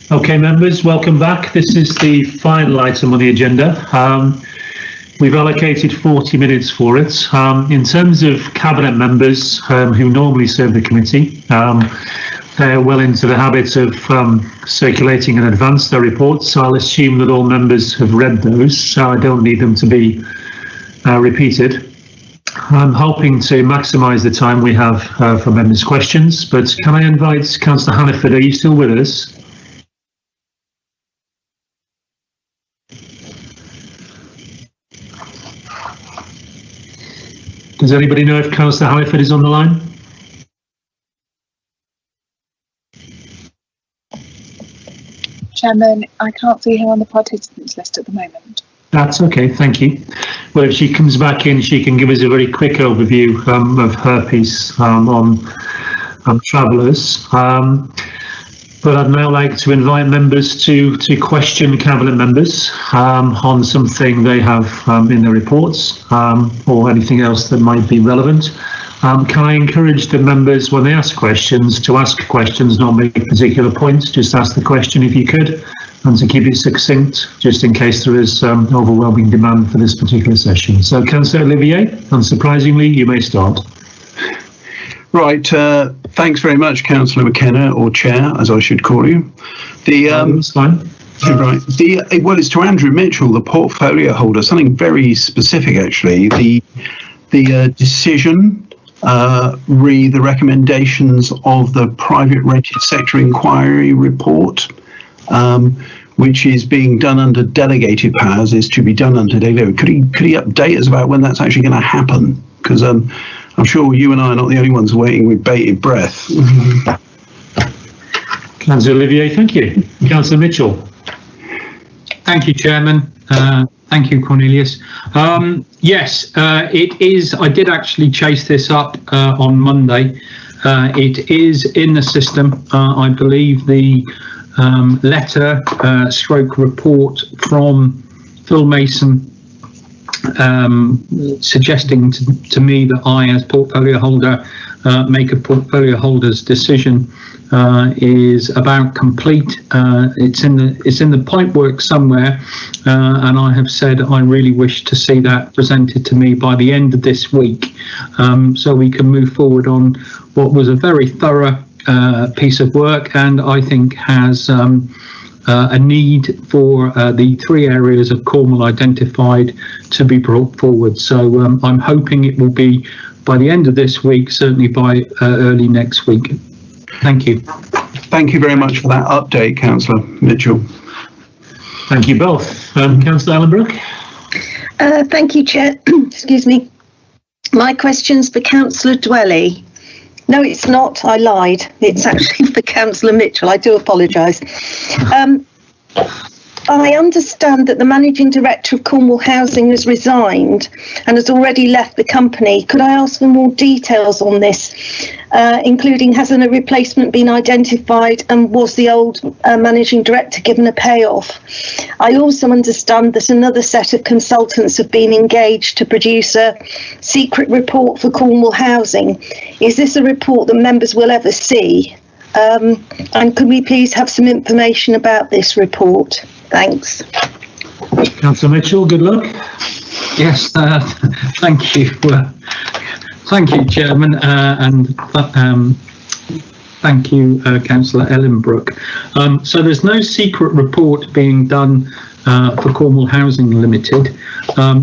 Okay, members, welcome back. This is the final item on the agenda. We've allocated 40 minutes for it. In terms of cabinet members who normally serve the committee, they're well into the habit of circulating in advance their reports, so I'll assume that all members have read those, so I don't need them to be repeated. I'm hoping to maximise the time we have for members' questions, but can I invite Councillor Hannaford? Are you still with us? Does anybody know if Councillor Hannaford is on the line? Chairman, I can't see her on the participants list at the moment. That's okay, thank you. Well, if she comes back in, she can give us a very quick overview of her piece on travellers. But I'd now like to invite members to question cabinet members on something they have in their reports or anything else that might be relevant. Can I encourage the members, when they ask questions, to ask questions, not make particular points, just ask the question if you could, and to keep it succinct, just in case there is overwhelming demand for this particular session. So, Councillor Olivier, unsurprisingly, you may start. Right, thanks very much, Councillor McKenna, or Chair, as I should call you. That's fine. Right. Well, it's to Andrew Mitchell, the portfolio holder. Something very specific, actually. The decision, the recommendations of the private rented sector inquiry report, which is being done under delegated powers, is to be done under delegated. Could he update us about when that's actually going to happen? Because I'm sure you and I are not the only ones waiting with bated breath. Councillor Olivier, thank you. Councillor Mitchell. Thank you, Chairman. Thank you, Cornelius. Yes, it is. I did actually chase this up on Monday. It is in the system. I believe the letter stroke report from Phil Mason suggesting to me that I, as portfolio holder, make a portfolio holder's decision is about complete. It's in the pipework somewhere, and I have said I really wish to see that presented to me by the end of this week, so we can move forward on what was a very thorough piece of work, and I think has a need for the three areas of Cornwall identified to be brought forward. So I'm hoping it will be by the end of this week, certainly by early next week. Thank you. Thank you very much for that update, Councillor Mitchell. Thank you both. Councillor Ellenbrook. Thank you, Chair. Excuse me. My question's for Councillor Dwelly. No, it's not. I lied. It's actually for Councillor Mitchell. I do apologise. I understand that the Managing Director of Cornwall Housing has resigned and has already left the company. Could I ask for more details on this, including has a replacement been identified and was the old Managing Director given a payoff? I also understand that another set of consultants have been engaged to produce a secret report for Cornwall Housing. Is this a report that members will ever see? And could we please have some information about this report? Thanks. Councillor Mitchell, good luck. Yes, thank you. Thank you, Chairman, and thank you, Councillor Ellenbrook. So there's no secret report being done for Cornwall Housing Limited.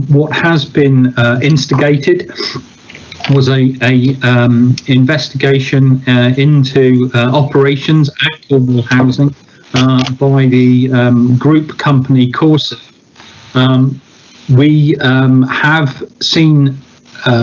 What has been instigated was a investigation into operations at Cornwall Housing by the group company Corsa. We have seen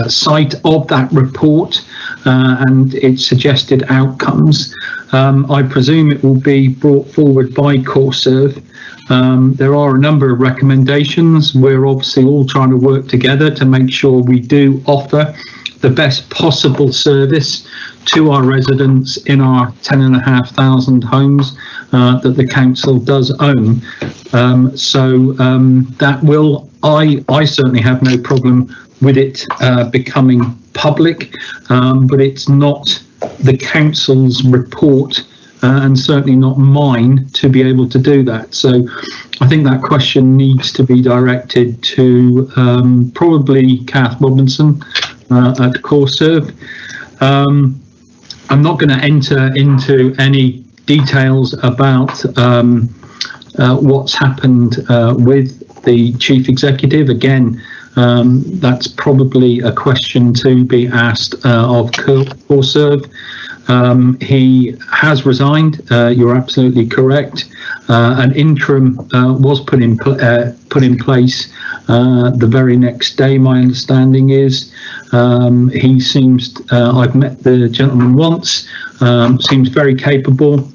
sight of that report and its suggested outcomes. I presume it will be brought forward by Corserve. There are a number of recommendations. We're obviously all trying to work together to make sure we do offer the best possible service to our residents in our 10,500 homes that the council does own. That will, I certainly have no problem with it becoming public, but it's not the council's report and certainly not mine to be able to do that. So I think that question needs to be directed to probably Kath Robinson at CoreServe. I'm not going to enter into any details about what's happened with the chief executive. Again, that's probably a question to be asked of CoreServe. He has resigned. You're absolutely correct. An interim was put in place the very next day. My understanding is he seems. I've met the gentleman once. Seems very capable.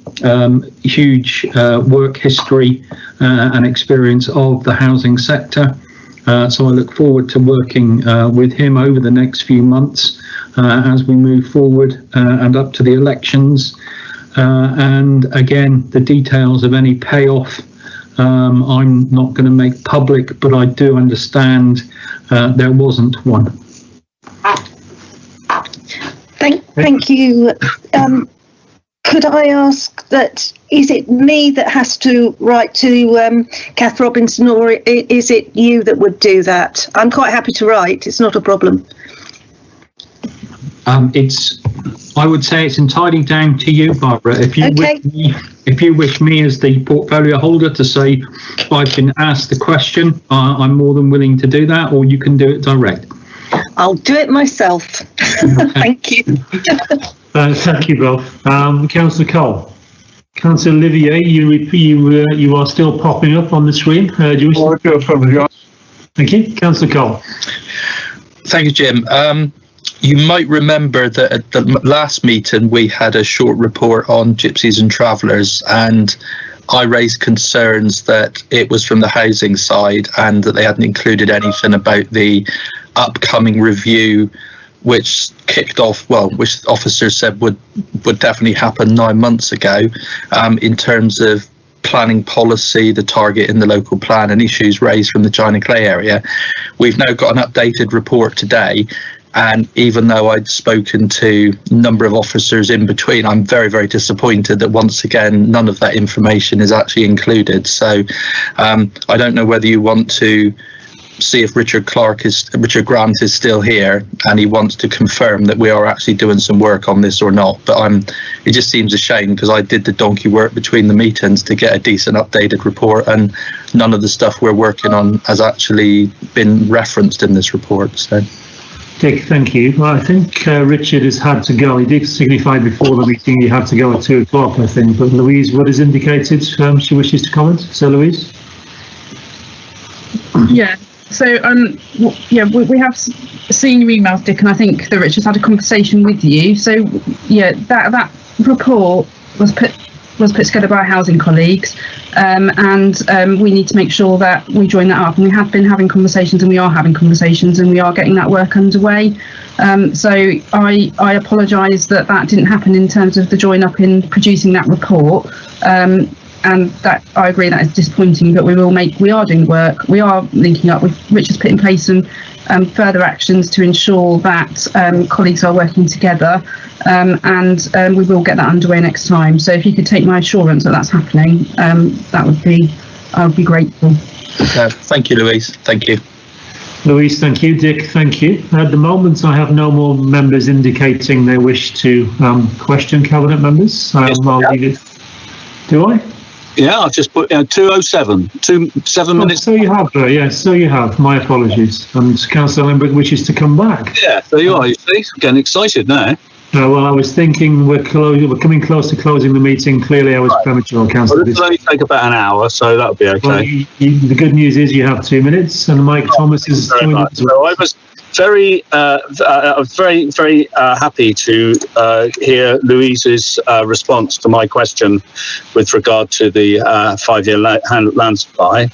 Huge work history and experience of the housing sector. So I look forward to working with him over the next few months as we move forward and up to the elections. And again, the details of any payoff, I'm not going to make public, but I do understand there wasn't one. Thank you. Could I ask that, is it me that has to write to Kath Robinson, or is it you that would do that? I'm quite happy to write. It's not a problem. I would say it's entirely down to you, Barbara. If you wish me as the portfolio holder to say I've been asked the question, I'm more than willing to do that, or you can do it direct. I'll do it myself. Thank you. Thank you both. Councillor Cole. Councillor Olivier, you are still popping up on the screen. Do you wish to... Thank you. Councillor Cole. Thank you, Jim. You might remember that at the last meeting we had a short report on gypsies and travellers, and I raised concerns that it was from the housing side and that they hadn't included anything about the upcoming review, which kicked off, which officers said would definitely happen 9 months ago, in terms of planning policy, the target in the local plan, and issues raised from the China Clay area. We've now got an updated report today, and even though I'd spoken to a number of officers in between, I'm very, very disappointed that once again none of that information is actually included. So I don't know whether you want to see if Richard Grant is still here and he wants to confirm that we are actually doing some work on this or not. But it just seems a shame, because I did the donkey work between the meetings to get a decent updated report, and none of the stuff we're working on has actually been referenced in this report. So, Dick, thank you. Well, I think Richard has had to go. He did signify before the meeting he had to go at 2 o'clock, I think. But Louise, what is indicated? She wishes to comment. So, Louise? Yeah. So, we have seen your emails, Dick, and I think that Richard's had a conversation with you. So, yeah, that report was put together by our housing colleagues, and we need to make sure that we join that up. And we have been having conversations, and we are having conversations, and we are getting that work underway. So I apologise that didn't happen in terms of the join up in producing that report. And that, I agree, that is disappointing, but we are doing work. We are linking up with Richard's put in place some further actions to ensure that colleagues are working together, and we will get that underway next time. So if you could take my assurance that that's happening, I would be grateful. Thank you, Louise. Thank you. Louise, thank you. Dick, thank you. At the moment, I have no more members indicating they wish to question cabinet members. I'll leave it. Do I? Yeah, I've just put 207, 7 minutes. So you have, yes, so you have. My apologies. And council member wishes to come back. Yeah, there you are. You see, getting excited now. Well, I was thinking we're coming close to closing the meeting. Clearly, I was premature, councillor. Well, this will only take about an hour, so that'll be okay. Well, the good news is you have 2 minutes, and Mike Thomas is joining us. So I was very happy to hear Louise's response to my question with regard to the 5-year land supply,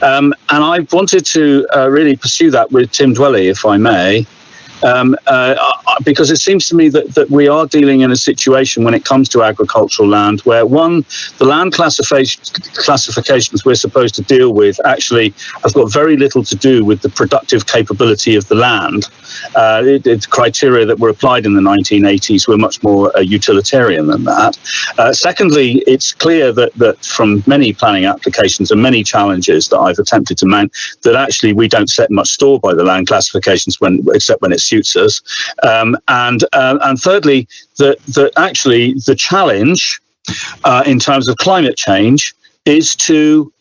and I wanted to really pursue that with Tim Dwelly, if I may. because it seems to me that we are dealing in a situation when it comes to agricultural land where, one, the land classifications we're supposed to deal with actually have got very little to do with the productive capability of the land. The criteria that were applied in the 1980s were much more utilitarian than that. Secondly, it's clear that from many planning applications and many challenges that I've attempted to mount, that actually we don't set much store by the land classifications except when it suits us. And thirdly, that actually the challenge in terms of climate change is to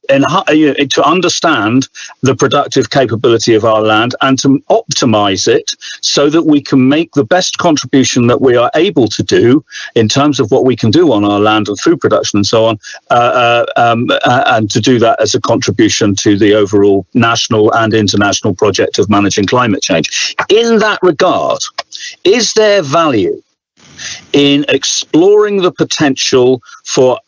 to understand the productive capability of our land and to optimize it so that we can make the best contribution that we are able to do in terms of what we can do on our land and food production and so on, and to do that as a contribution to the overall national and international project of managing climate change. In that regard, is there value in exploring the potential for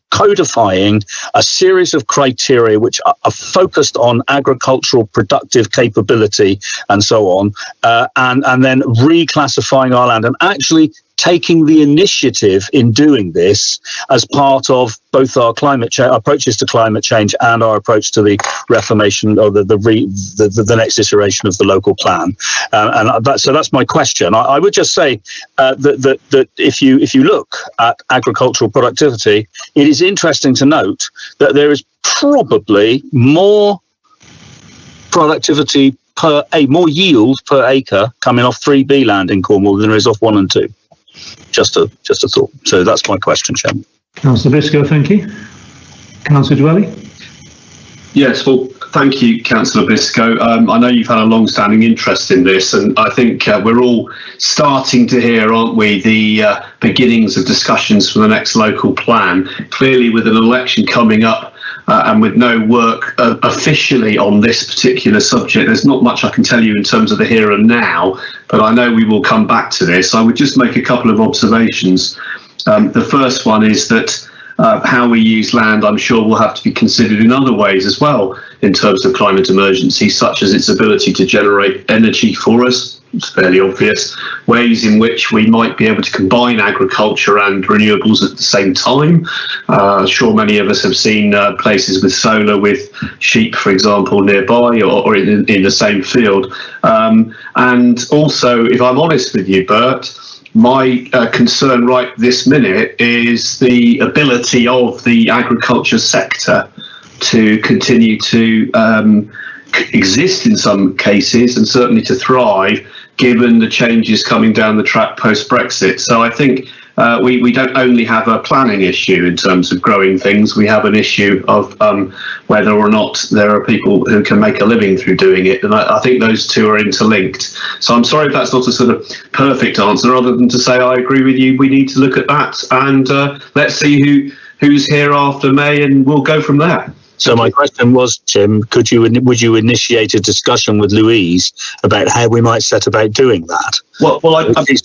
codifying a series of criteria which are focused on agricultural productive capability and so on, and then reclassifying our land and actually taking the initiative in doing this as part of both our climate change approaches to climate change and our approach to the reformation or the next iteration of the local plan. So that's my question. I would just say that if you look at agricultural productivity, it is interesting to note that there is probably more productivity more yield per acre coming off 3B land in Cornwall than there is off 1 and 2. Just a thought. So that's my question, Chairman. Councillor Biscoe, thank you. Councillor Dwelly. Yes, well, thank you, Councillor Biscoe. I know you've had a long-standing interest in this, and I think we're all starting to hear, aren't we, the beginnings of discussions for the next local plan. Clearly, with an election coming up, and with no work officially on this particular subject, there's not much I can tell you in terms of the here and now, but I know we will come back to this. I would just make a couple of observations. The first one is that how we use land, I'm sure, will have to be considered in other ways as well in terms of climate emergency, such as its ability to generate energy for us. It's fairly obvious. Ways in which we might be able to combine agriculture and renewables at the same time. Sure, many of us have seen places with solar with sheep, for example, nearby or in the same field. And also, if I'm honest with you, Bert, my concern right this minute is the ability of the agriculture sector to continue to exist in some cases and certainly to thrive given the changes coming down the track post-Brexit. So I think we don't only have a planning issue in terms of growing things, we have an issue of whether or not there are people who can make a living through doing it, and I think those two are interlinked. So I'm sorry if that's not a sort of perfect answer, other than to say I agree with you, we need to look at that, and let's see who's here after May, and we'll go from there. So my question was, Tim, would you initiate a discussion with Louise about how we might set about doing that? Well, I think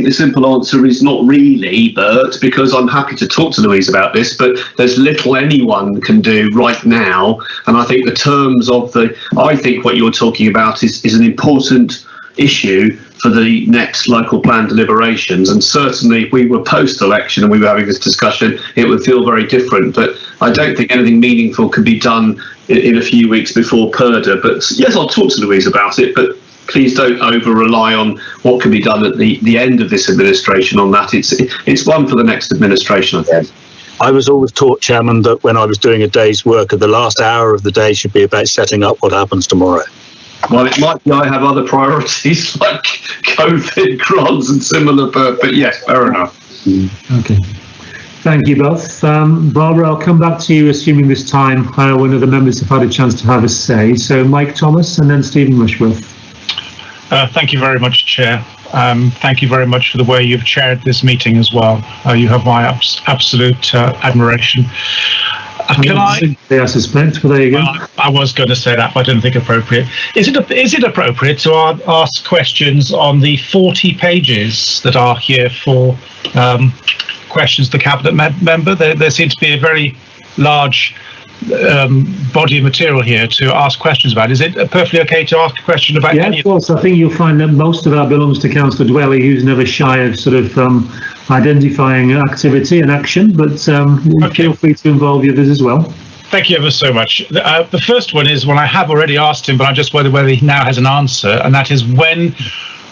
the simple answer is not really, Bert, because I'm happy to talk to Louise about this, but there's little anyone can do right now. And I think the terms of I think what you're talking about is an important issue for the next local plan deliberations, and certainly if we were post-election and we were having this discussion, it would feel very different. But I don't think anything meaningful can be done in a few weeks before PERDA. But yes, I'll talk to Louise about it, but please don't over-rely on what can be done at the end of this administration on that. It's one for the next administration, I think. I was always taught, Chairman, that when I was doing a day's work, the last hour of the day should be about setting up what happens tomorrow. Well, it might be I have other priorities like COVID grants and similar, but yes, fair enough. Okay. Thank you both. Barbara, I'll come back to you, assuming this time when other members have had a chance to have a say. So Mike Thomas and then Stephen Rushworth. Thank you very much, Chair. Thank you very much for the way you've chaired this meeting as well. You have my absolute admiration. I suspect, but there you go. Well, I was going to say that, but I didn't think appropriate. Is it appropriate to ask questions on the 40 pages that are here for questions to the Cabinet member? There seems to be a very large body of material here to ask questions about. Is it perfectly okay to ask a question about Yeah, any of course. I think you'll find that most of that belongs to Councillor Dwelly, who's never shy of sort of identifying activity and action, but feel free to involve the others as well. Thank you ever so much. The first one is one I have already asked him, but I just wonder whether he now has an answer, and that is, when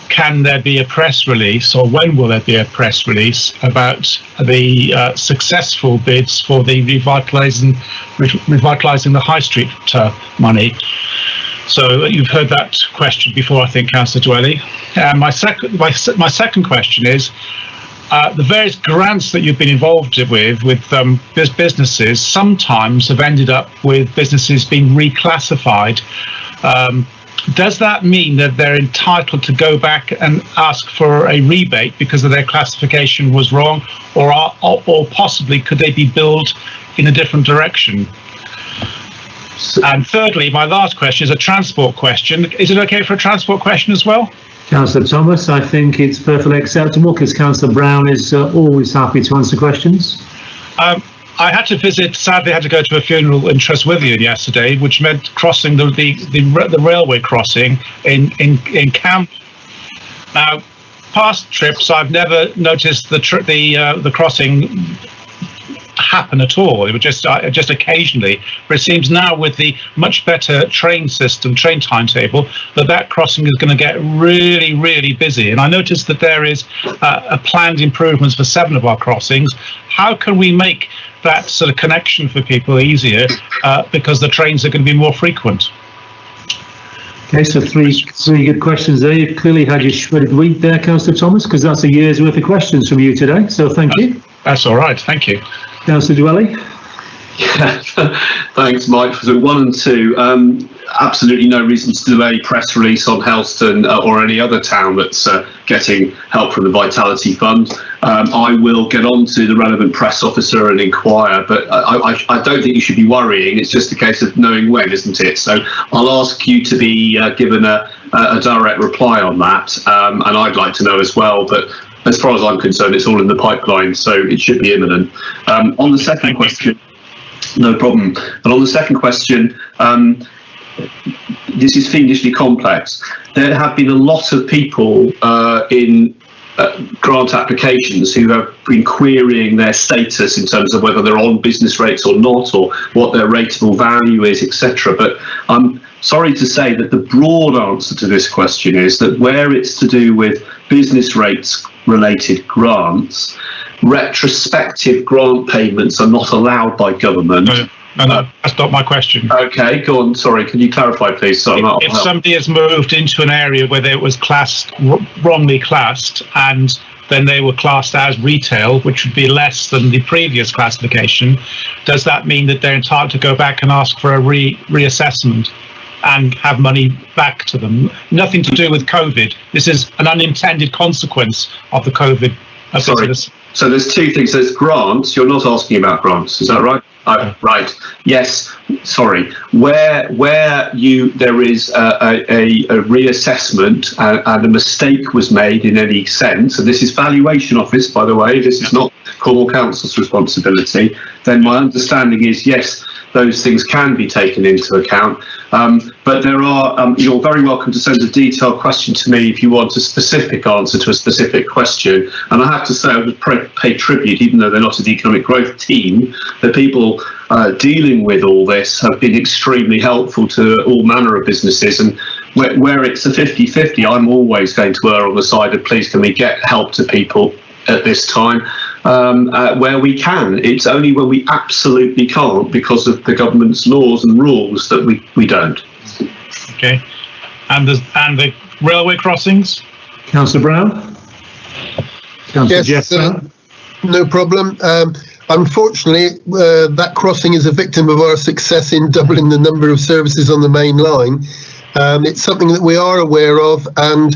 can there be a press release, or when will there be a press release about the successful bids for the revitalising the High Street money? So you've heard that question before, I think, Councillor Dwelly. My second question is, the various grants that you've been involved with businesses sometimes have ended up with businesses being reclassified. Does that mean that they're entitled to go back and ask for a rebate because of their classification was wrong, or possibly could they be billed in a different direction? And thirdly, my last question is a transport question. Is it okay for a transport question as well? Councillor Thomas, I think it's perfectly acceptable, because Councillor Brown is always happy to answer questions. I had to sadly had to go to a funeral in Treswithian yesterday, which meant crossing the railway crossing in Camp. Now, past trips, I've never noticed the crossing happen at all. It would just occasionally, but it seems now with the much better train timetable, that crossing is going to get really, really busy. And I noticed that there is a planned improvements for 7 of our crossings. How can we make that sort of connection for people easier, because the trains are going to be more frequent? Okay, so three good questions there. You've clearly had your shredded wheat there, Councillor Thomas, because that's a year's worth of questions from you today. So thank you. That's all right. Thank you. Councillor Dwelly. Yeah, thanks, Mike. For 1 and 2, absolutely no reason to do a press release on Helston or any other town that's getting help from the Vitality Fund. I will get on to the relevant press officer and inquire, but I don't think you should be worrying. It's just a case of knowing when, isn't it? So I'll ask you to be given a direct reply on that, and I'd like to know as well, but as far as I'm concerned, it's all in the pipeline, so it should be imminent. On the second question, no problem. But on the second question, this is fiendishly complex. There have been a lot of people in grant applications who have been querying their status in terms of whether they're on business rates or not, or what their rateable value is, etc. But I'm sorry to say that the broad answer to this question is that where it's to do with business rates related grants, retrospective grant payments are not allowed by government. No, that's not my question. Okay, go on. Sorry, can you clarify, please? So if somebody has moved into an area where it was wrongly classed, and then they were classed as retail, which would be less than the previous classification, does that mean that they're entitled to go back and ask for a reassessment and have money back to them? Nothing to do with COVID. This is an unintended consequence of the COVID. Sorry. So there's 2 things. There's grants. You're not asking about grants, is that right? Right. Yes. Sorry. Where there is a reassessment and a mistake was made in any sense, and this is Valuation Office, by the way, this is not Cornwall Council's responsibility, then my understanding is, yes, those things can be taken into account. But there are, you're very welcome to send a detailed question to me if you want a specific answer to a specific question. And I have to say, I would pay tribute, even though they're not an economic growth team, the people dealing with all this have been extremely helpful to all manner of businesses. And where it's a 50-50, I'm always going to err on the side of, please, can we get help to people at this time? Where we can. It's only when we absolutely can't, because of the government's laws and rules, that we don't. Okay. And the railway crossings? Councillor Brown? Councillor Jeff Brown? No problem. Unfortunately, that crossing is a victim of our success in doubling the number of services on the main line. It's something that we are aware of, and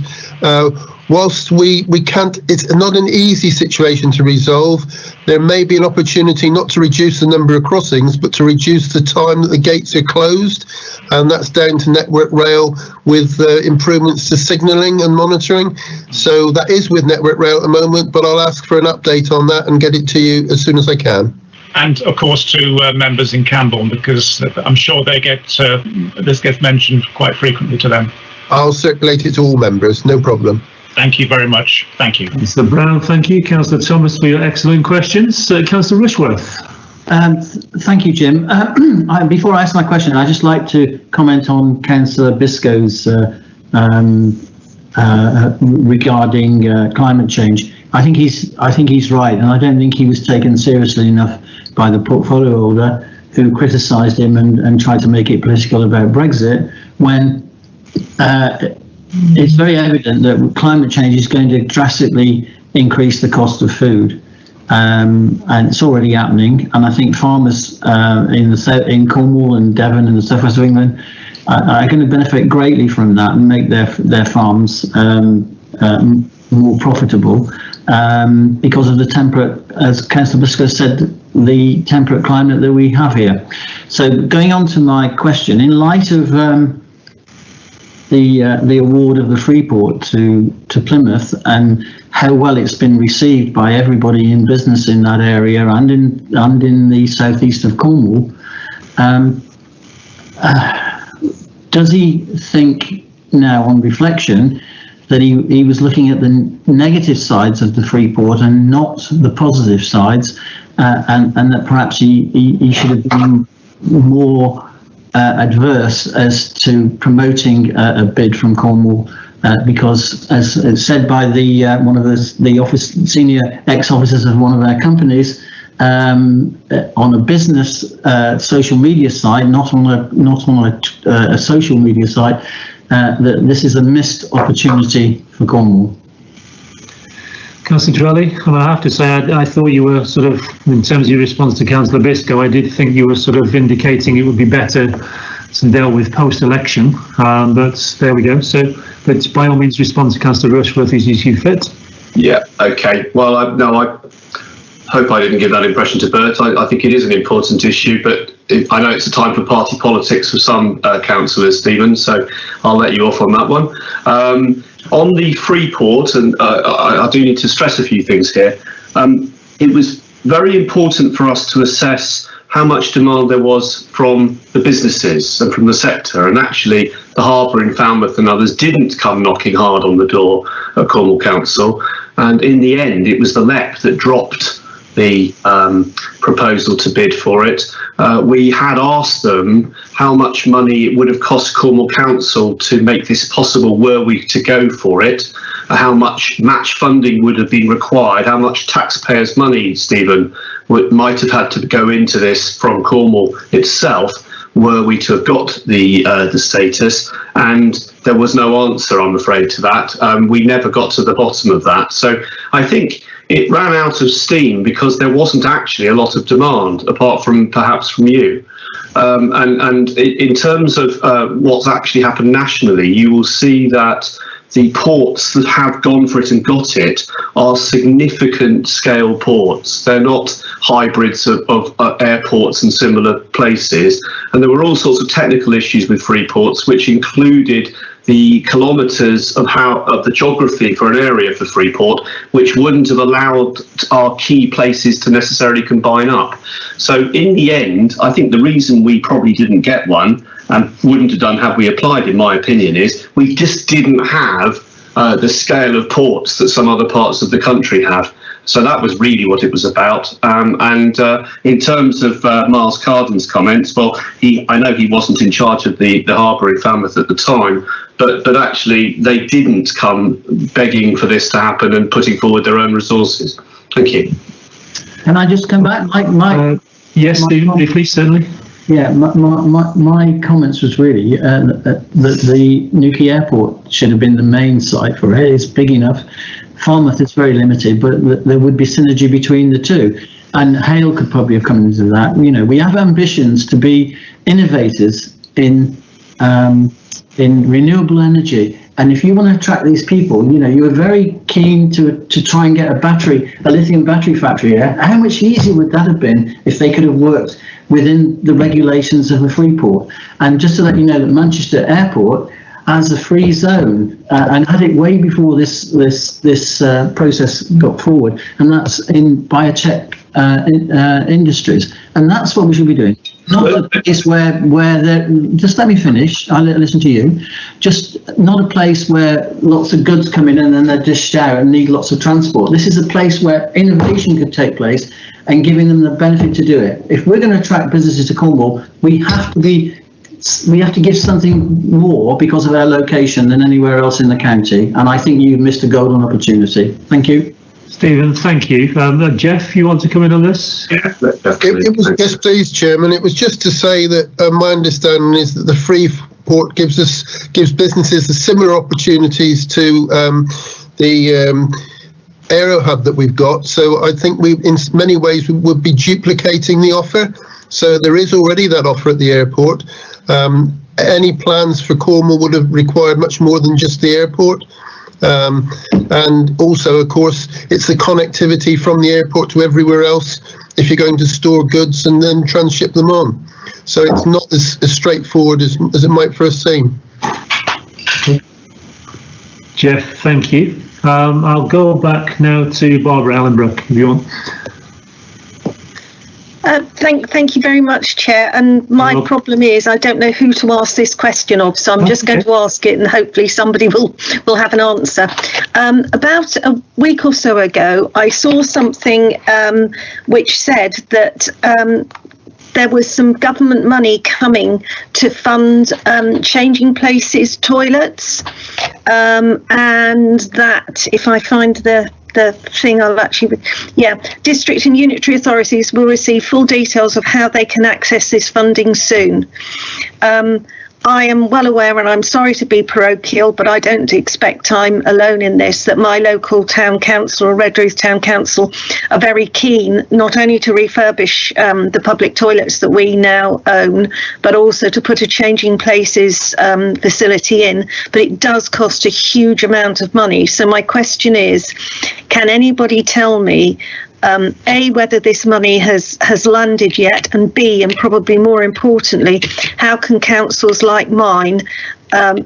whilst we can't, it's not an easy situation to resolve. There may be an opportunity not to reduce the number of crossings, but to reduce the time that the gates are closed, and that's down to Network Rail with improvements to signalling and monitoring. So that is with Network Rail at the moment, but I'll ask for an update on that and get it to you as soon as I can. and of course to members in Camborne, because I'm sure they get this gets mentioned quite frequently to them. I'll circulate it to all members, no problem. Thank you very much. Thank you. Councillor Brown, thank you. Councillor Thomas for your excellent questions. Councillor Rushworth. Thank you, Jim. Before I ask my question, I'd just like to comment on Councillor Biscoe's regarding climate change. I think he's right, and I don't think he was taken seriously enough by the portfolio holder, who criticised him and tried to make it political about Brexit, when it's very evident that climate change is going to drastically increase the cost of food, and it's already happening. And I think farmers in Cornwall and Devon and the southwest of England are going to benefit greatly from that and make their farms more profitable because of the temperate, as Councillor Biscoe said, the temperate climate that we have here. So going on to my question, in light of the award of the Freeport to Plymouth and how well it's been received by everybody in business in that area and in the southeast of Cornwall, does he think now, on reflection, that he was looking at the negative sides of the Freeport and not the positive sides, and that perhaps he should have been more adverse as to promoting a bid from Cornwall, because, as it's said by one of the senior ex-officers of one of our companies, on a business social media site, not on a social media site, that this is a missed opportunity for Cornwall. Councillor Torelli, well, I have to say, I thought you were sort of, in terms of your response to Councillor Biscoe, I did think you were sort of indicating it would be better to deal with post-election, but there we go. So, but by all means, respond to Councillor Rushworth as you see fit. Yeah, okay. Well, I hope I didn't give that impression to Bert. I think it is an important issue, but I know it's a time for party politics for some councillors, Stephen, so I'll let you off on that one. On the Freeport, and I do need to stress a few things here, it was very important for us to assess how much demand there was from the businesses and from the sector, and actually the Harbour in Falmouth and others didn't come knocking hard on the door at Cornwall Council, and in the end it was the LEP that dropped the proposal to bid for it. We had asked them how much money it would have cost Cornwall Council to make this possible were we to go for it, how much match funding would have been required, how much taxpayers' money, Stephen, might have had to go into this from Cornwall itself were we to have got the status, and there was no answer, I'm afraid, to that. We never got to the bottom of that. So I think it ran out of steam because there wasn't actually a lot of demand, apart from perhaps from you. And in terms of what's actually happened nationally, you will see that the ports that have gone for it and got it are significant scale ports. They're not hybrids of airports and similar places. And there were all sorts of technical issues with Freeports, which included the kilometres of the geography for an area for Freeport, which wouldn't have allowed our key places to necessarily combine up. So in the end, I think the reason we probably didn't get one, and wouldn't have done had we applied, in my opinion, is we just didn't have the scale of ports that some other parts of the country have. So that was really what it was about. And in terms of Miles Carden's comments, well, I know he wasn't in charge of the harbour in Falmouth at the time, but actually they didn't come begging for this to happen and putting forward their own resources. Thank you. Can I just come back? Yes, Stephen, please, certainly. Yeah, my comments was really that the Newquay Airport should have been the main site for it. It's big enough. Falmouth is very limited, but there would be synergy between the two. And Hale could probably have come into that. You know, we have ambitions to be innovators in renewable energy. And if you want to attract these people, you know, you were very keen to try and get a lithium battery factory here. How much easier would that have been if they could have worked within the regulations of the Freeport? And just to let you know that Manchester Airport as a free zone and had it way before this process got forward, and that's in biotech industries, and that's what we should be doing. Not a place where just let me finish. I'll listen to you. Just not a place where lots of goods come in and then they're dished out and need lots of transport. This is a place where innovation could take place and giving them the benefit to do it. If we're going to attract businesses to Cornwall, we have to give something more because of our location than anywhere else in the county. And I think you've missed a golden opportunity. Thank you. Stephen, thank you. Jeff, you want to come in on this? It was, yes, please, Chairman. It was just to say that my understanding is that the free port gives businesses the similar opportunities to the aero hub that we've got. So I think in many ways, we would be duplicating the offer. So there is already that offer at the airport. Any plans for Cornwall would have required much more than just the airport. And also, of course, it's the connectivity from the airport to everywhere else if you're going to store goods and then transship them on. So it's not as straightforward as it might first seem. Jeff, thank you. I'll go back now to Barbara Allenbrook, if you want. Thank you very much, Chair. And my problem is I don't know who to ask this question of, so I'm just going to ask it, and hopefully somebody will have an answer. About a week or so ago, I saw something which said that there was some government money coming to fund changing places toilets, and that, if I find the thing, I'll actually, district and unitary authorities will receive full details of how they can access this funding soon. I am well aware, and I'm sorry to be parochial, but I don't expect I'm alone in this, that my local town council or Redruth Town Council are very keen not only to refurbish the public toilets that we now own, but also to put a changing places facility in. But it does cost a huge amount of money. So my question is, can anybody tell me A, whether this money has landed yet, and B, and probably more importantly, how can councils like mine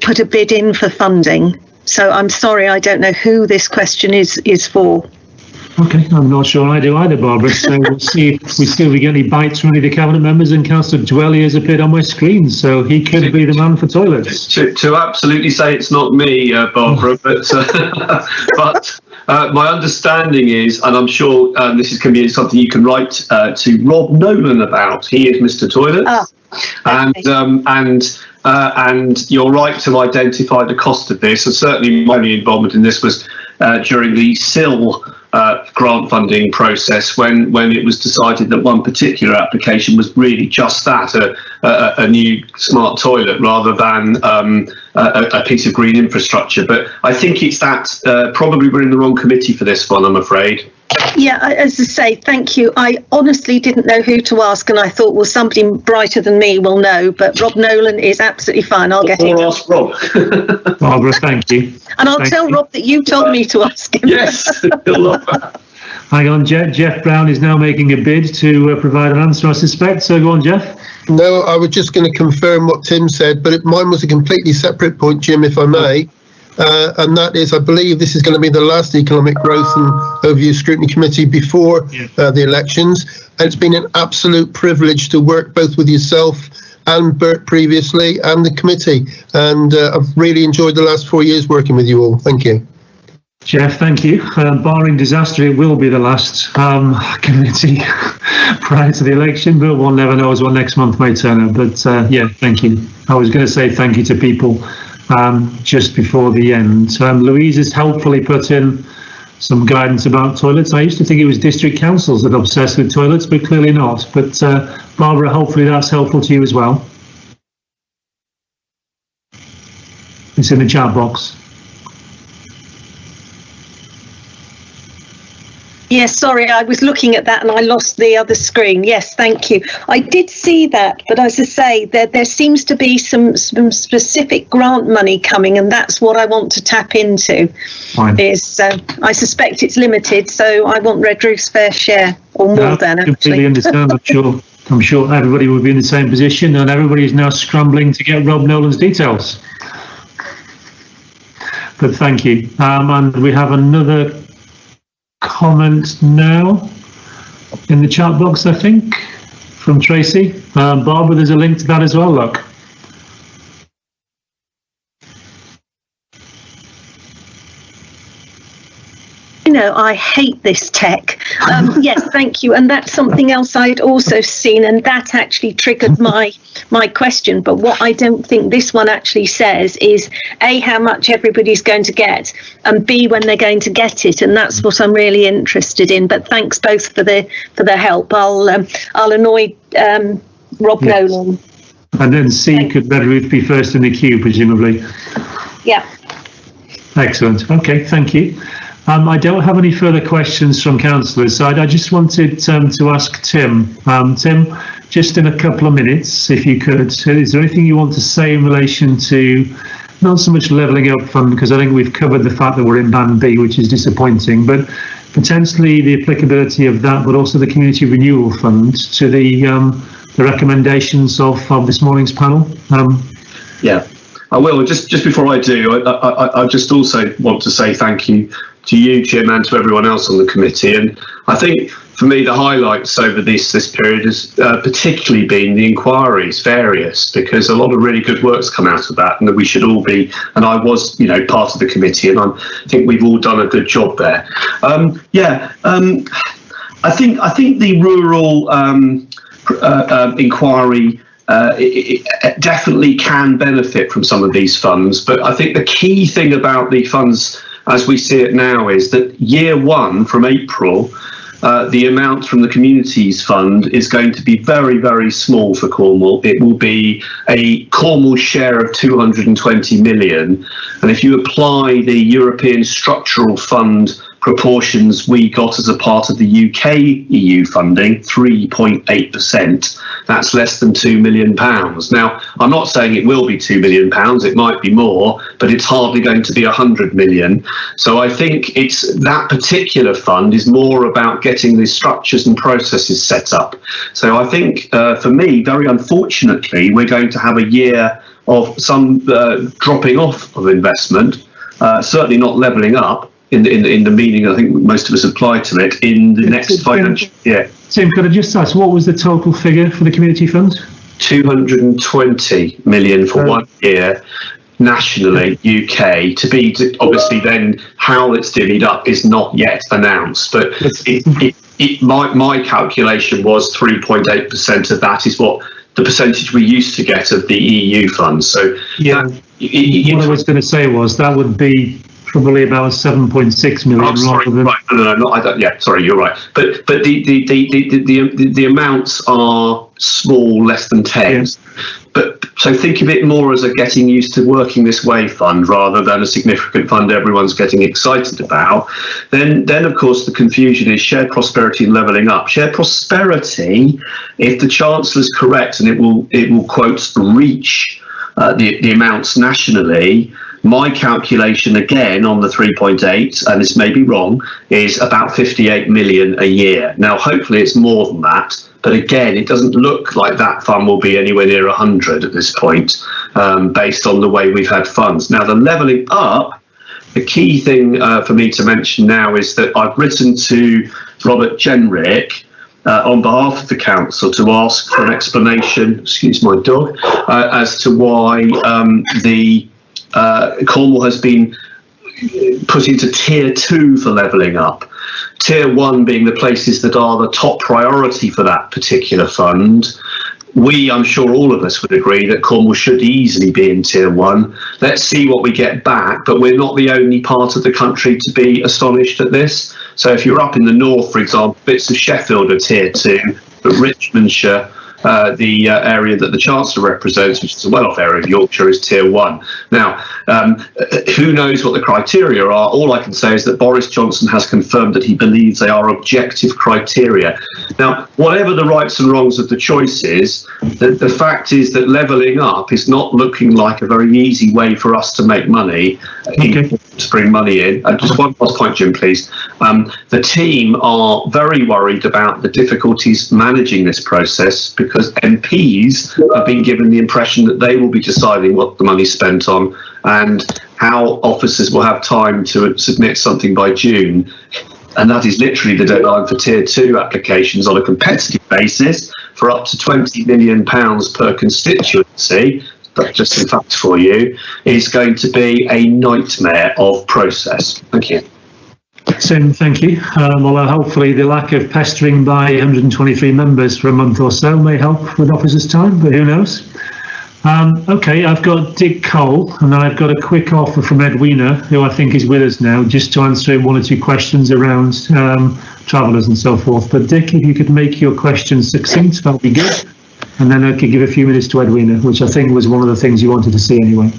put a bid in for funding? So I'm sorry, I don't know who this question is for. Okay, I'm not sure I do either, Barbara. So we'll see if we get any bites from any of the cabinet members, and Councillor Dwelly has appeared on my screen, so he could be the man for toilets. To absolutely say it's not me, Barbara, but my understanding is, and I'm sure this can be something you can write to Rob Nolan about. He is Mr. Toilet, and you're right to identify the cost of this. And certainly, my involvement in this was during the SIL grant funding process, when it was decided that one particular application was really just that, a new smart toilet rather than a piece of green infrastructure. But I think it's that probably we're in the wrong committee for this one, I'm afraid. Yeah, as I say, thank you. I honestly didn't know who to ask, and I thought, well, somebody brighter than me will know, but Rob Nolan is absolutely fine. I'll get him. Ask Rob. Barbara, thank you. And I'll tell Rob that you told me to ask him. Yes. Hang on, Jeff Brown is now making a bid to provide an answer, I suspect. So go on, Jeff. No, I was just going to confirm what Tim said, but mine was a completely separate point, Jim, if I may. And that is, I believe this is going to be the last Economic Growth and Overview Scrutiny Committee before the elections. And it's been an absolute privilege to work both with yourself and Bert previously and the committee. And I've really enjoyed the last 4 years working with you all. Thank you. Jeff, thank you. Barring disaster, it will be the last committee prior to the election, but one never knows what next month may turn up. But thank you. I was going to say thank you to people just before the end. Louise has helpfully put in some guidance about toilets. I used to think it was district councils that are obsessed with toilets, but clearly not. But Barbara, hopefully that's helpful to you as well. It's in the chat box. Yes, sorry, I was looking at that and I lost the other screen. Yes, thank you. I did see that, but as I say, there seems to be some specific grant money coming, and that's what I want to tap into. Fine. I suspect it's limited, so I want Redruth's fair share, or more than, actually. Completely understand. I'm sure everybody will be in the same position, and everybody is now scrambling to get Rob Nolan's details. but thank you. And we have another comment now in the chat box, I think, from Tracy. Barbara, there's a link to that as well, look. You know, I hate this tech. Yes, thank you. And that's something else I'd also seen, and that actually triggered my question. But what I don't think this one actually says is A, how much everybody's going to get, and B, when they're going to get it. And that's what I'm really interested in. But thanks both for the help. I'll annoy Rob Nolan. And then C, could Redruth be first in the queue, presumably? Yeah. Excellent. Okay, thank you. I don't have any further questions from councillors, so I just wanted to ask Tim. Tim, just in a couple of minutes, if you could, is there anything you want to say in relation to not so much levelling up fund, because I think we've covered the fact that we're in Band B, which is disappointing, but potentially the applicability of that, but also the Community Renewal Fund to the recommendations of this morning's panel? Yeah, I will. Just before I do, I just also want to say thank you to you, Jim, and to everyone else on the committee. And I think for me, the highlights over this period has particularly been the inquiries, various, because a lot of really good work's come out of that, and that we should all be. And I was, part of the committee, and I think we've all done a good job there. I think the rural inquiry. It definitely can benefit from some of these funds, but I think the key thing about the funds as we see it now is that year one, from April, the amount from the Communities Fund is going to be very, very small for Cornwall. It will be a Cornwall share of 220 million. And if you apply the European Structural Fund proportions we got as a part of the UK EU funding, 3.8%, that's less than £2 million. Now, I'm not saying it will be £2 million, it might be more, but it's hardly going to be 100 million. So I think it's that particular fund is more about getting the structures and processes set up. So I think for me, very unfortunately, we're going to have a year of some dropping off of investment, certainly not levelling up, in the meaning I think most of us apply to it in the next financial year. Tim, could I just ask, what was the total figure for the community fund? 220 million for 1 year nationally, UK. Obviously then how it's divvied up is not yet announced, but my calculation was 3.8% of that is what the percentage we used to get of the EU funds. So yeah, what I was going to say was that would be probably about 7.6 million. Oh, sorry, rather than... right. No, I don't. Yeah, sorry, you're right. But the amounts are small, less than tens. Yeah. But so think of it more as a getting used to working this way fund rather than a significant fund everyone's getting excited about. Then of course the confusion is shared prosperity and levelling up. Shared prosperity, if the Chancellor's correct, and it will quote reach the amounts nationally. My calculation again on the 3.8, and this may be wrong, is about 58 million a year. Now, hopefully it's more than that, but again, it doesn't look like that fund will be anywhere near 100 at this point, based on the way we've had funds. Now, the levelling up, the key thing for me to mention now is that I've written to Robert Jenrick on behalf of the council to ask for an explanation, excuse my dog, as to why Cornwall has been put into tier 2 for levelling up. Tier 1 being the places that are the top priority for that particular fund. I'm sure all of us would agree that Cornwall should easily be in tier 1. Let's see what we get back, but we're not the only part of the country to be astonished at this. So if you're up in the north, for example, bits of Sheffield are tier 2, but Richmondshire, the area that the Chancellor represents, which is a well-off area of Yorkshire, is tier 1. Now, who knows what the criteria are? All I can say is that Boris Johnson has confirmed that he believes they are objective criteria. Now, whatever the rights and wrongs of the choice is, the fact is that levelling up is not looking like a very easy way for us to make money, to bring money in. Just one last point, Jim, please. The team are very worried about the difficulties managing this process because MPs have been given the impression that they will be deciding what the money's spent on, and how officers will have time to submit something by June. And that is literally the deadline for Tier 2 applications on a competitive basis for up to £20 million per constituency. But just some facts for you, is going to be a nightmare of process. Thank you. Sim, thank you. Well, hopefully the lack of pestering by 123 members for a month or so may help with officers' time, but who knows? Okay, I've got Dick Cole, and then I've got a quick offer from Edwina, who I think is with us now, just to answer one or two questions around travellers and so forth. But Dick, if you could make your questions succinct, that would be good. And then I could give a few minutes to Edwina, which I think was one of the things you wanted to see anyway.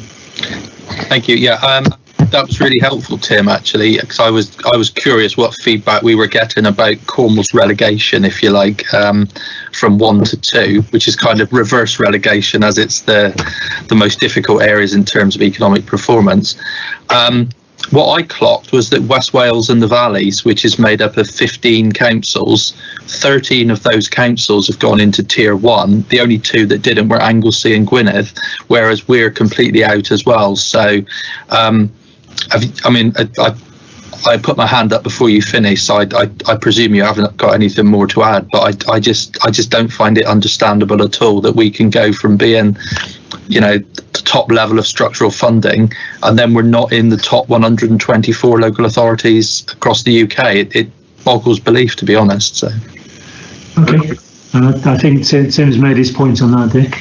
Thank you. Yeah, that was really helpful, Tim, actually, because I was curious what feedback we were getting about Cornwall's relegation, if you like, from 1 to 2, which is kind of reverse relegation, as it's the most difficult areas in terms of economic performance. What I clocked was that West Wales and the Valleys, which is made up of 15 councils, 13 of those councils have gone into Tier 1. The only 2 that didn't were Anglesey and Gwynedd, whereas we're completely out as well. So, I put my hand up before you finished, so I presume you haven't got anything more to add, but I just don't find it understandable at all that we can go from being, the top level of structural funding, and then we're not in the top 124 local authorities across the UK. It boggles belief, to be honest. So, okay, I think Tim's made his point on that, Dick.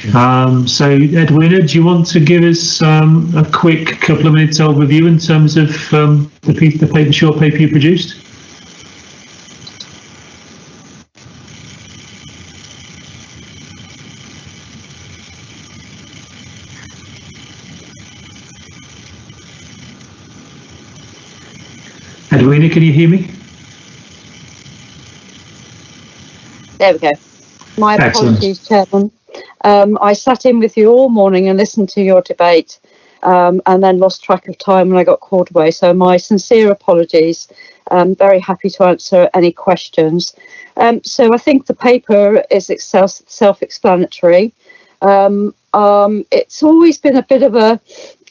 So, Edwina, do you want to give us a quick couple of minutes overview in terms of the short paper you produced? Edwina, can you hear me? There we go. My apologies, Excellent. Chairman. I sat in with you all morning and listened to your debate, and then lost track of time when I got called away. So my sincere apologies. I'm very happy to answer any questions. So I think the paper is self-explanatory. It's always been a bit of a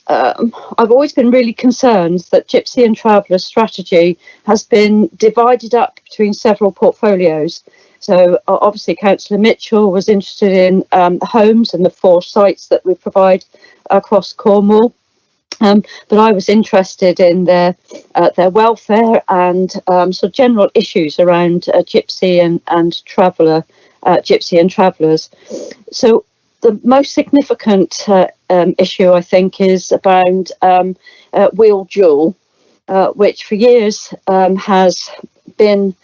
I've always been really concerned that Gypsy and Travellers strategy has been divided up between several portfolios. So obviously Councillor Mitchell was interested in the homes and the 4 sites that we provide across Cornwall. But I was interested in their welfare and sort of general issues around Gypsy and Traveller, Gypsy and Travellers. So the most significant issue, I think, is around Wheel Dual, which for years has been,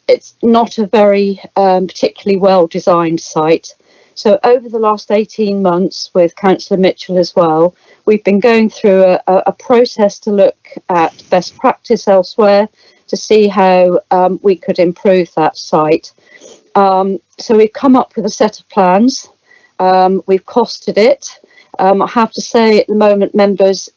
it's not a very particularly well designed site. So over the last 18 months with Councillor Mitchell as well, we've been going through a process to look at best practice elsewhere to see how we could improve that site. So we've come up with a set of plans. We've costed it. I have to say at the moment, members,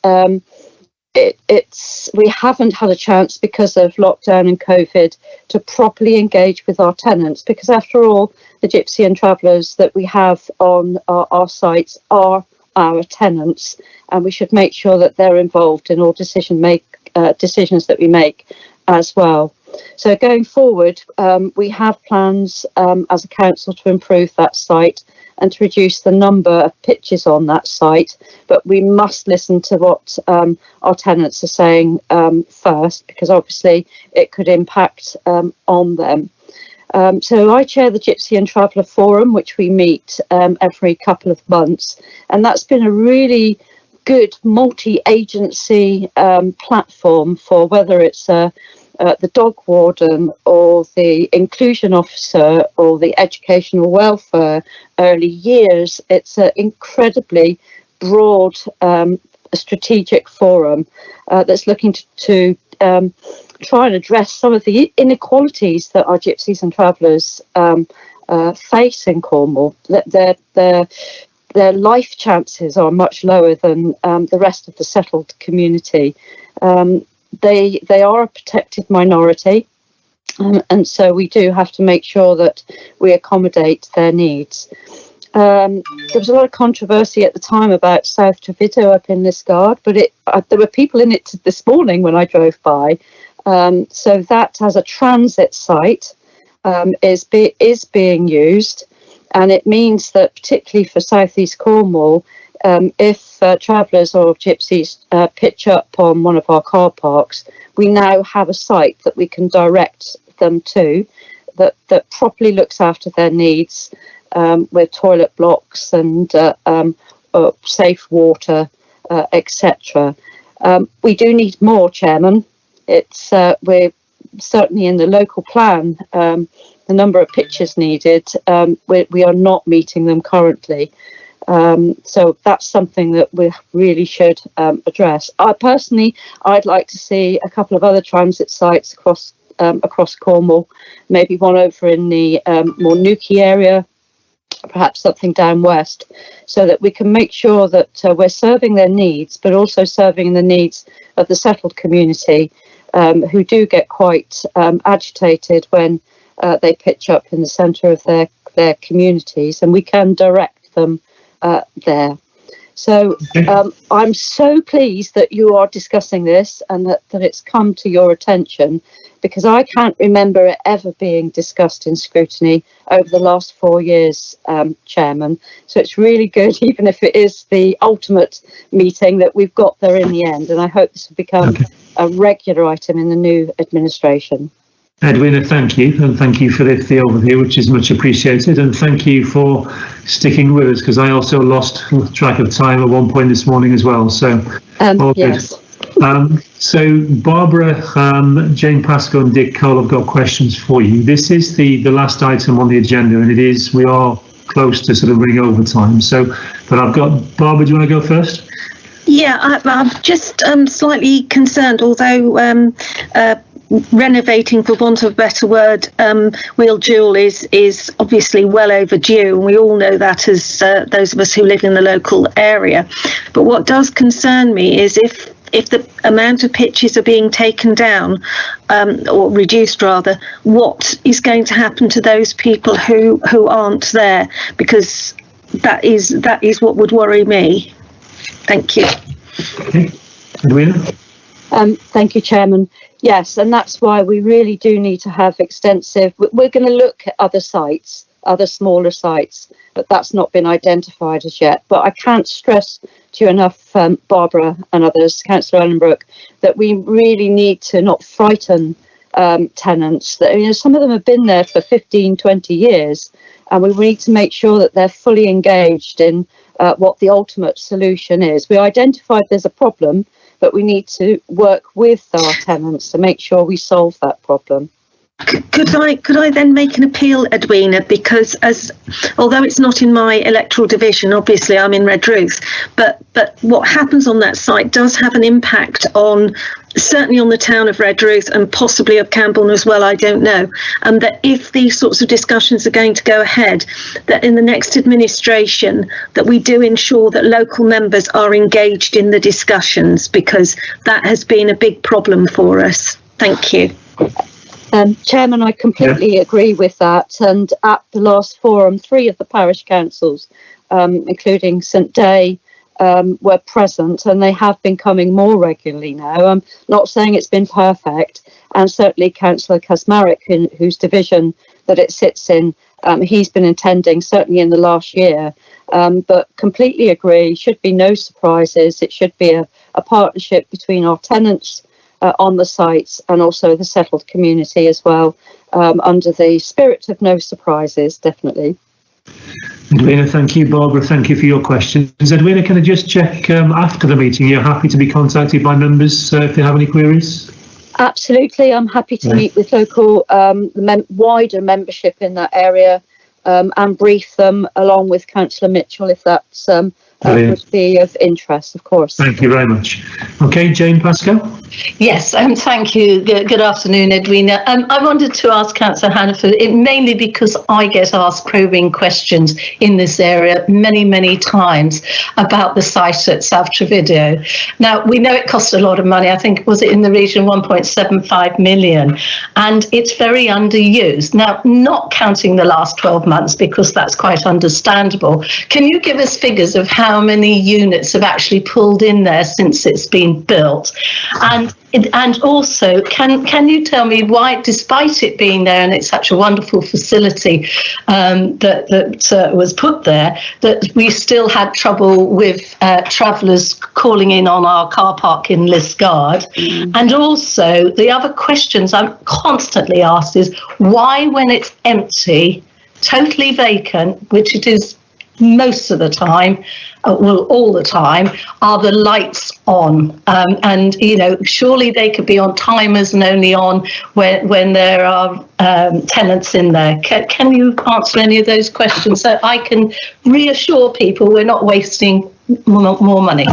we haven't had a chance because of lockdown and COVID to properly engage with our tenants, because after all, the Gypsy and Travellers that we have on our sites are our tenants, and we should make sure that they're involved in all decisions that we make as well. So going forward, we have plans as a council to improve that site and to reduce the number of pitches on that site, but we must listen to what our tenants are saying first, because obviously it could impact on them. So I chair the Gypsy and Traveller Forum, which we meet every couple of months, and that's been a really good multi-agency platform for whether it's the dog warden or the inclusion officer or the educational welfare early years. It's an incredibly broad strategic forum that's looking to try and address some of the inequalities that our Gypsies and Travellers face in Cornwall. Their life chances are much lower than the rest of the settled community. They are a protected minority, and so we do have to make sure that we accommodate their needs. There was a lot of controversy at the time about South Trevithick up in Liskeard, but there were people in it this morning when I drove by. So that as a transit site is being used, and it means that particularly for South East Cornwall, if travellers or gypsies pitch up on one of our car parks, we now have a site that we can direct them to that properly looks after their needs, with toilet blocks and safe water, etc. We do need more, Chairman. We're certainly in the local plan, the number of pitches needed, we are not meeting them currently. So that's something that we really should address. I'd like to see a couple of other transit sites across Cornwall, maybe one over in the more Newquay area, perhaps something down west, so that we can make sure that we're serving their needs, but also serving the needs of the settled community, who do get quite agitated when they pitch up in the centre of their communities, and we can direct them there. So I'm so pleased that you are discussing this and that it's come to your attention, because I can't remember it ever being discussed in scrutiny over the last 4 years, Chairman. So it's really good, even if it is the ultimate meeting, that we've got there in the end. And I hope this will become a regular item in the new administration. Edwina, thank you, and thank you for the overview, which is much appreciated, and thank you for sticking with us, because I also lost track of time at one point this morning as well. So, all yes. Good. So Barbara, Jane Pascoe and Dick Cole have got questions for you. This is the last item on the agenda, and we are close to sort of running over time. So, but I've got, Barbara, do you want to go first? Yeah, I'm just slightly concerned, although renovating, for want of a better word, Wheel Jewel is obviously well overdue, and we all know that as those of us who live in the local area. But what does concern me is if the amount of pitches are being taken down, or reduced rather, what is going to happen to those people who aren't there? Because that is what would worry me. Thank you. Okay. Edwina? Thank you, Chairman. Yes, and that's why we really do need to have extensive. We're going to look at other sites, other smaller sites, but that's not been identified as yet. But I can't stress to you enough, Barbara and others, Councillor Ellenbrook, that we really need to not frighten tenants. That, some of them have been there for 15, 20 years, and we need to make sure that they're fully engaged in what the ultimate solution is. We identified there's a problem, but we need to work with our tenants to make sure we solve that problem. Could I then make an appeal, Edwina, because although it's not in my electoral division, obviously I'm in Redruth, but what happens on that site does have an impact certainly on the town of Redruth and possibly of Camborne as well, I don't know. And that if these sorts of discussions are going to go ahead, that in the next administration, that we do ensure that local members are engaged in the discussions, because that has been a big problem for us. Thank you. Chairman, I completely agree with that. And at the last forum, 3 of the parish councils, including St Day, were present, and they have been coming more regularly now. I'm not saying it's been perfect, and certainly Councillor Kasmarek, whose division that it sits in, he's been attending certainly in the last year, but completely agree, should be no surprises. It should be a partnership between our tenants on the sites and also the settled community as well, under the spirit of no surprises, definitely. Edwina, thank you. Barbara, thank you for your questions. Edwina, can I just check after the meeting, you're happy to be contacted by members if they have any queries? Absolutely. I'm happy to meet with local, wider membership in that area and brief them along with Councillor Mitchell if that's would be of interest, of course. Thank you very much. Okay, Jane Pascoe. Yes, thank you. Good afternoon, Edwina. I wanted to ask Councillor Hannaford, mainly because I get asked probing questions in this area many times about the site at South Trevidio. Now, we know it cost a lot of money. I think, was it in the region of 1.75 million? And it's very underused. Now, not counting the last 12 months, because that's quite understandable. Can you give us figures of how many units have actually pulled in there since it's been built? And also, can you tell me why, despite it being there and it's such a wonderful facility that was put there, that we still had trouble with travellers calling in on our car park in Lisgard? And also, the other questions I'm constantly asked is why, when it's empty, totally vacant, which it is most of the time, all the time, are the lights on? And surely they could be on timers and only on when there are tenants in there. Can you answer any of those questions so I can reassure people we're not wasting more money?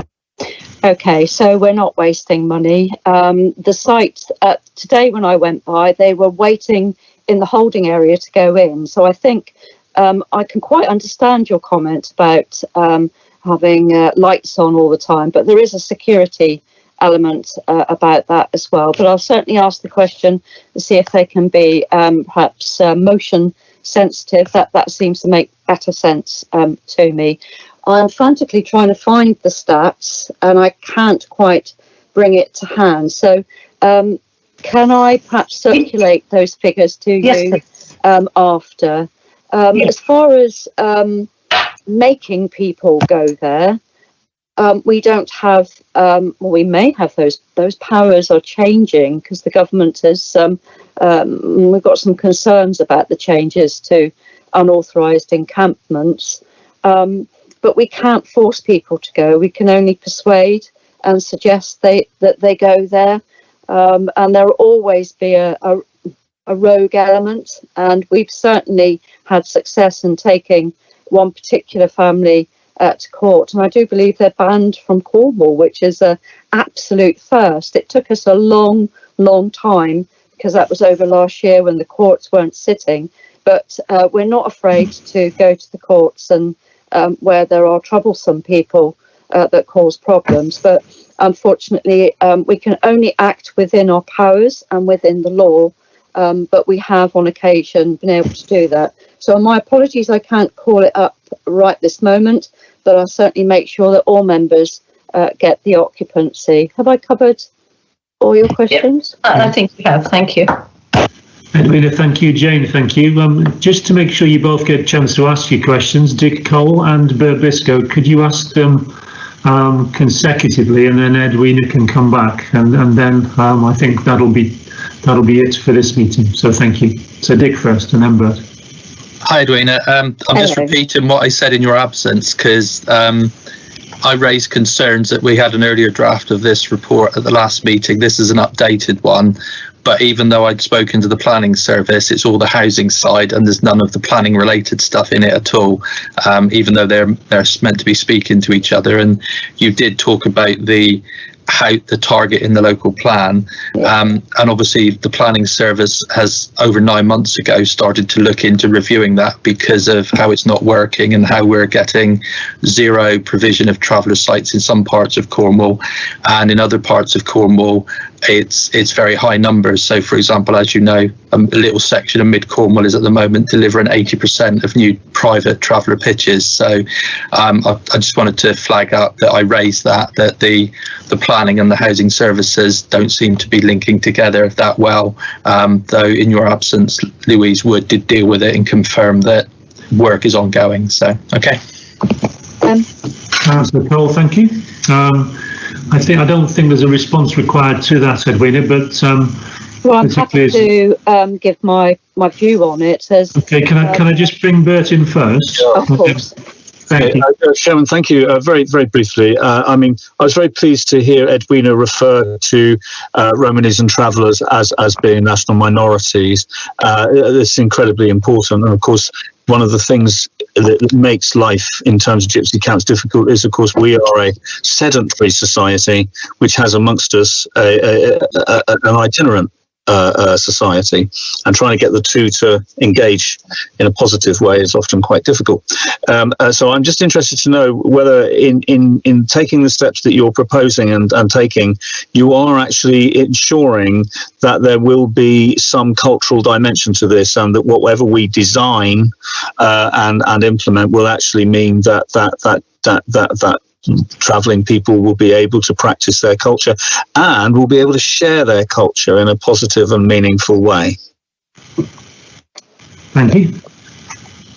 Okay, so we're not wasting money. The site today, when I went by, they were waiting in the holding area to go in. So I think I can quite understand your comment about having lights on all the time, but there is a security element about that as well. But I'll certainly ask the question to see if they can be perhaps motion sensitive. That seems to make better sense to me. I'm frantically trying to find the stats and I can't quite bring it to hand. So can I perhaps circulate those figures to you after? As far as making people go there, we don't have, we may have those powers are changing because the government has, we've got some concerns about the changes to unauthorised encampments, but we can't force people to go. We can only persuade and suggest that they go there, and there will always be a rogue element, and we've certainly had success in taking one particular family to court, and I do believe they're banned from Cornwall, which is an absolute first. It took us a long time because that was over last year when the courts weren't sitting, but we're not afraid to go to the courts and where there are troublesome people that cause problems, but unfortunately we can only act within our powers and within the law. But we have on occasion been able to do that. So my apologies, I can't call it up right this moment, but I'll certainly make sure that all members get the occupancy. Have I covered all your questions? I think you have. Thank you. Edwina, thank you. Jane, thank you. Just to make sure you both get a chance to ask your questions, Dick Cole and Bert Biscoe, could you ask them consecutively, and then Edwina can come back, and then I think that'll be it for this meeting. So thank you. So Dick first and then Bert. Hi, Edwina. I'm just repeating what I said in your absence because I raised concerns that we had an earlier draft of this report at the last meeting. This is an updated one, but even though I'd spoken to the planning service, it's all the housing side and there's none of the planning related stuff in it at all, even though they're meant to be speaking to each other. And you did talk about the target in the local plan, and obviously the planning service has over 9 months ago started to look into reviewing that because of how it's not working and how we're getting zero provision of traveller sites in some parts of Cornwall, and in other parts of Cornwall it's very high numbers. So for example, as you know, a little section of mid Cornwall is at the moment delivering 80% of new private traveller pitches. So I just wanted to flag up that I raised that the planning and the housing services don't seem to be linking together that well, though in your absence Louise Wood did deal with it and confirm that work is ongoing. So okay. Councillor Cole, thank you. I don't think there's a response required to that, Edwina, but well, I'm happy to give my view on it. Okay, can I just bring Bert in first? Of course. Thank you. Chairman, thank you. Very, very briefly. I was very pleased to hear Edwina refer to Romanese and travellers as being national minorities. This is incredibly important. And of course, one of the things that makes life in terms of gypsy camps difficult is, of course, we are a sedentary society which has amongst us an itinerant society, and trying to get the two to engage in a positive way is often quite difficult. So I'm just interested to know whether in taking the steps that you're proposing and taking, you are actually ensuring that there will be some cultural dimension to this, and that whatever we design and implement will actually mean that travelling people will be able to practice their culture and will be able to share their culture in a positive and meaningful way. Thank you.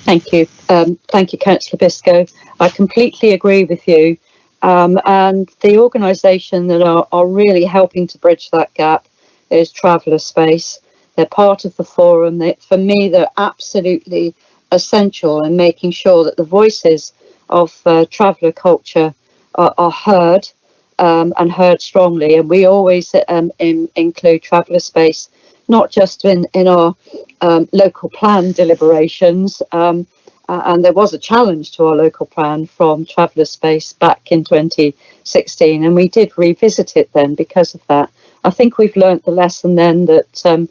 Thank you. Thank you, Councillor Biscoe. I completely agree with you. And the organisation that are really helping to bridge that gap is Traveller Space. They're part of the forum. For me, they're absolutely essential in making sure that the voices of traveller culture are heard and heard strongly. And we always include Traveller Space, not just in our local plan deliberations. And there was a challenge to our local plan from Traveller Space back in 2016, and we did revisit it then because of that. I think we've learnt the lesson then that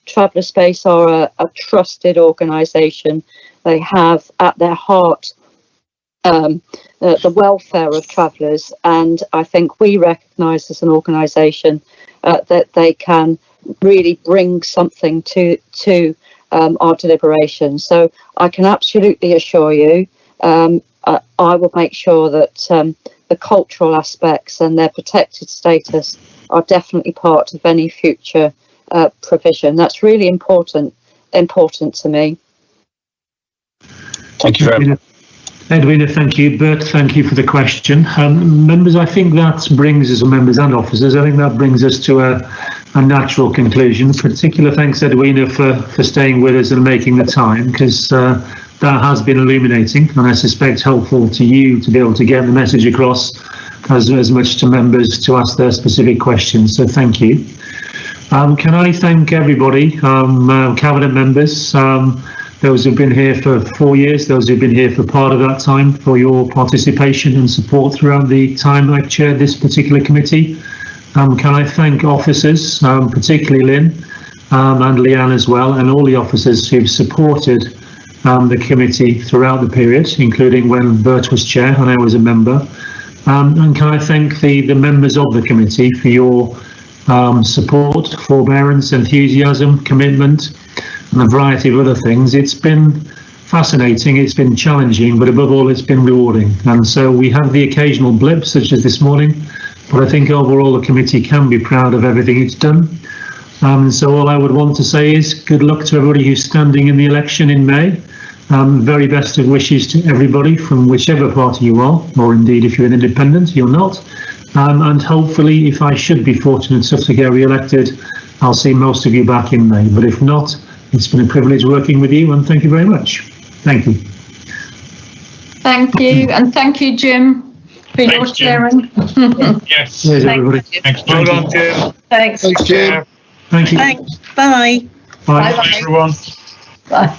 Traveller Space are a trusted organisation. They have at their heart the welfare of travellers, and I think we recognise as an organisation that they can really bring something to our deliberations. So I can absolutely assure you, I will make sure that the cultural aspects and their protected status are definitely part of any future provision. That's really important to me. Thank you very much. Edwina, thank you. Bert, thank you for the question. Members, I think that brings us, members and officers, I think that brings us to a natural conclusion. Particular thanks, Edwina, for staying with us and making the time, because that has been illuminating and I suspect helpful to you to be able to get the message across as much to members to ask their specific questions. So thank you. Can I thank everybody, Cabinet members, those who've been here for 4 years, those who've been here for part of that time, for your participation and support throughout the time I've chaired this particular committee. Can I thank officers, particularly Lynn and Leanne as well, and all the officers who've supported the committee throughout the period, including when Bert was chair and I was a member. And can I thank the members of the committee for your support, forbearance, enthusiasm, commitment, and a variety of other things. It's been fascinating, it's been challenging, but above all, it's been rewarding. And so we have the occasional blip, such as this morning, but I think overall the committee can be proud of everything it's done. So all I would want to say is good luck to everybody who's standing in the election in May. Very best of wishes to everybody from whichever party you are, or indeed if you're an independent, you're not. And hopefully, if I should be fortunate enough to get re-elected, I'll see most of you back in May. But if not, it's been a privilege working with you, and thank you very much. Thank you. Thank you, and thank you, Jim, for your chairing. Yes. Cheers, everybody. Thanks. Well done, Jim. Thanks. Thanks, Jim. Thank you. Thanks. Bye. Bye. Bye, everyone. Bye.